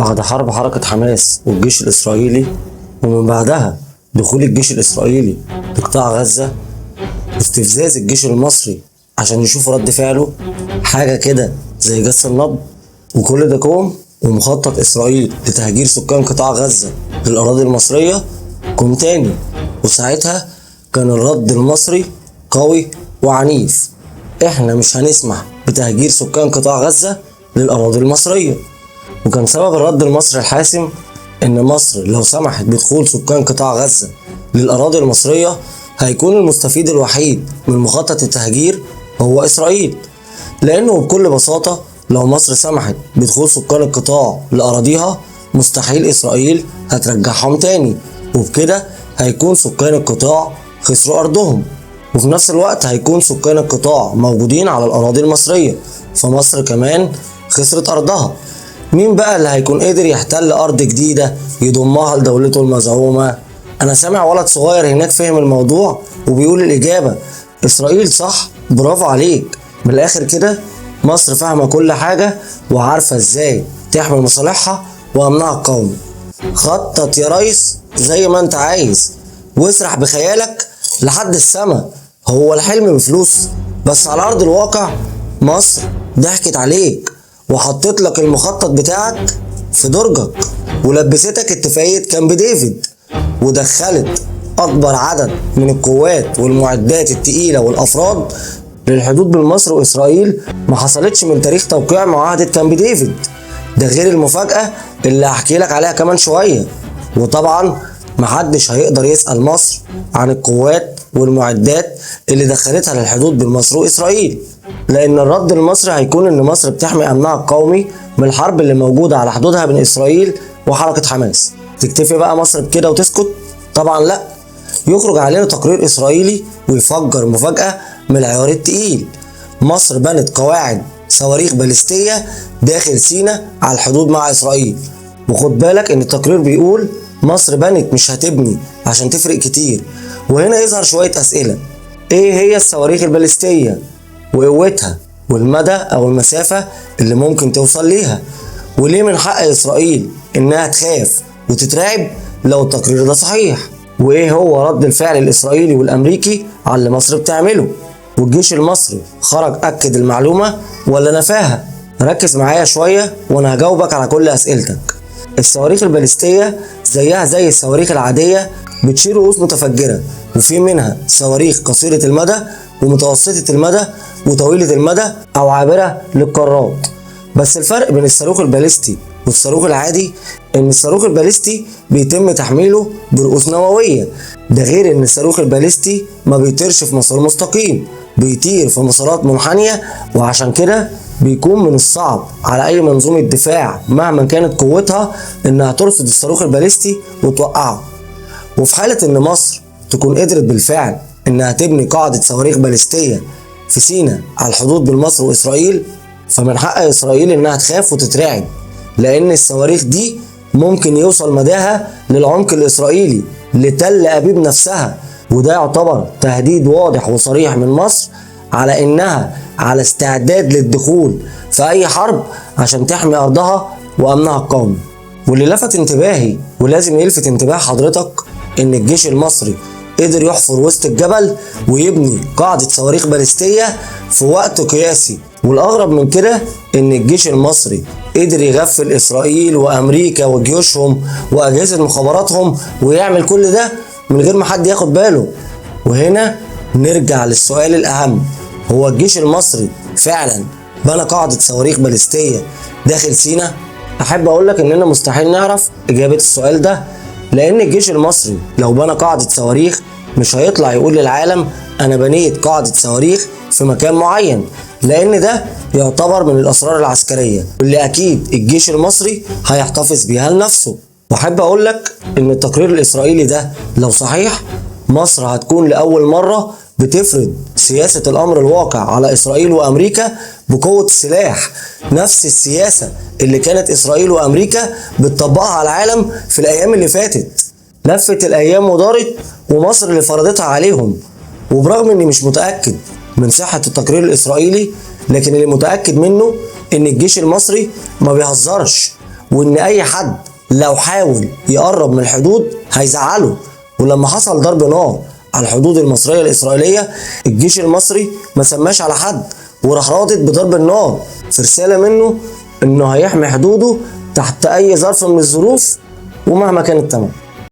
بعد حرب حركة حماس والجيش الإسرائيلي، ومن بعدها دخول الجيش الإسرائيلي لقطاع غزة واستفزاز الجيش المصري عشان يشوفوا رد فعله، حاجة كده زي جس النبض. وكل ده كوم ومخطط إسرائيل لتهجير سكان قطاع غزة للأراضي المصرية كوم تاني. وساعتها كان الرد المصري قوي وعنيف: احنا مش هنسمح بتهجير سكان قطاع غزة للأراضي المصرية. وكان سبب الرد المصري الحاسم إن مصر لو سمحت بدخول سكان قطاع غزة للأراضي المصرية هيكون المستفيد الوحيد من مخطط التهجير هو إسرائيل، لأنه بكل بساطة لو مصر سمحت بدخول سكان القطاع لأراضيها مستحيل إسرائيل هترجعهم تاني، وبكده هيكون سكان القطاع خسروا أرضهم، وفي نفس الوقت هيكون سكان القطاع موجودين على الأراضي المصرية، فمصر كمان خسرت أرضها. مين بقى اللي هيكون قادر يحتل أرض جديدة يضمها لدولته المزعومة؟ أنا سامع ولد صغير هناك فهم الموضوع وبيقول الإجابة: إسرائيل. صح، برافو عليك. من الآخر كده مصر فاهمة كل حاجة وعارفة إزاي تحمي مصالحها وأمنها القومي. خطط يا ريس زي ما أنت عايز واسرح بخيالك لحد السما، هو الحلم بفلوس؟ بس على أرض الواقع مصر ضحكت عليك وحطت لك المخطط بتاعك في درجك ولبستك اتفاقية كامب ديفيد، ودخلت أكبر عدد من القوات والمعدات التقيلة والأفراد للحدود بين مصر وإسرائيل ما حصلتش من تاريخ توقيع معاهدة كامب ديفيد. ده غير المفاجأة اللي هحكي لك عليها كمان شوية. وطبعا محدش هيقدر يسأل مصر عن القوات والمعدات اللي دخلتها للحدود بين مصر وإسرائيل، لأن الرد المصري هيكون إن مصر بتحمي أمنها القومي من الحرب اللي موجودة على حدودها بين إسرائيل وحركة حماس. تكتفي بقى مصر بكده وتسكت؟ طبعا لا. يخرج علينا تقرير إسرائيلي ويفجر مفاجأة من العيار التقيل: مصر بنت قواعد صواريخ باليستية داخل سيناء على الحدود مع إسرائيل. وخد بالك إن التقرير بيقول مصر بنت مش هتبني عشان تفرق كتير. وهنا يظهر شوية أسئلة: إيه هي الصواريخ الباليستية؟ وقوتها والمدى أو المسافة اللي ممكن توصل ليها؟ وليه من حق إسرائيل إنها تخاف وتترعب لو التقرير ده صحيح؟ وإيه هو رد الفعل الإسرائيلي والأمريكي على اللي مصر بتعمله؟ والجيش المصري خرج أكد المعلومة ولا نفاها؟ ركز معايا شوية وأنا هجاوبك على كل أسئلتك. الصواريخ الباليستية زيها زي الصواريخ العادية، بتشيل رؤوس متفجرة، وفي منها صواريخ قصيرة المدى ومتوسطة المدى وطويلة المدى أو عابرة للقارات. بس الفرق بين الصاروخ الباليستي والصاروخ العادي إن الصاروخ الباليستي بيتم تحميله برؤوس نووية، ده غير إن الصاروخ الباليستي ما بيطيرش في مسار مستقيم، بيطير في مسارات منحنية، وعشان كده بيكون من الصعب على أي منظومة دفاع مهما كانت قوتها إنها ترصد الصاروخ الباليستي وتوقعه. وفي حالة إن مصر تكون قدرت بالفعل إنها تبني قاعدة صواريخ باليستية في سيناء على الحدود بين مصر وإسرائيل، فمن حق إسرائيل إنها تخاف وتترعب، لأن الصواريخ دي ممكن يوصل مداها للعمق الإسرائيلي لتل أبيب نفسها. وده يعتبر تهديد واضح وصريح من مصر على إنها على استعداد للدخول في أي حرب عشان تحمي أرضها وأمنها القومي. واللي لفت انتباهي ولازم يلفت انتباه حضرتك إن الجيش المصري قدر يحفر وسط الجبل ويبني قاعدة صواريخ باليستية في وقت قياسي. والأغرب من كده إن الجيش المصري قدر يغفل إسرائيل وأمريكا وجيوشهم وأجهزة مخابراتهم ويعمل كل ده من غير ما حد ياخد باله. وهنا نرجع للسؤال الأهم: هو الجيش المصري فعلا بنى قاعدة صواريخ باليستية داخل سيناء؟ أحب أقولك إننا مستحيل نعرف إجابة السؤال ده، لأن الجيش المصري لو بنى قاعدة صواريخ مش هيطلع يقول للعالم أنا بنيت قاعدة صواريخ في مكان معين، لأن ده يعتبر من الأسرار العسكرية واللي أكيد الجيش المصري هيحتفظ بيها لنفسه. وأحب أقولك إن التقرير الإسرائيلي ده لو صحيح، مصر هتكون لأول مرة بتفرض سياسة الأمر الواقع على إسرائيل وأمريكا بقوة السلاح، نفس السياسة اللي كانت إسرائيل وأمريكا بتطبقها على العالم في الأيام اللي فاتت. لفت الأيام ودارت ومصر اللي فرضتها عليهم. وبرغم إني مش متأكد من صحة التقرير الإسرائيلي، لكن اللي متأكد منه إن الجيش المصري ما بيهزرش وإن أي حد لو حاول يقرب من الحدود هيزعله. ولما حصل ضرب نار على الحدود المصرية الإسرائيلية، الجيش المصري ما سماش على حد وراح رادد بضرب النار في رسالة منه إنه هيحمي حدوده تحت أي ظرف من الظروف ومهما كان الثمن.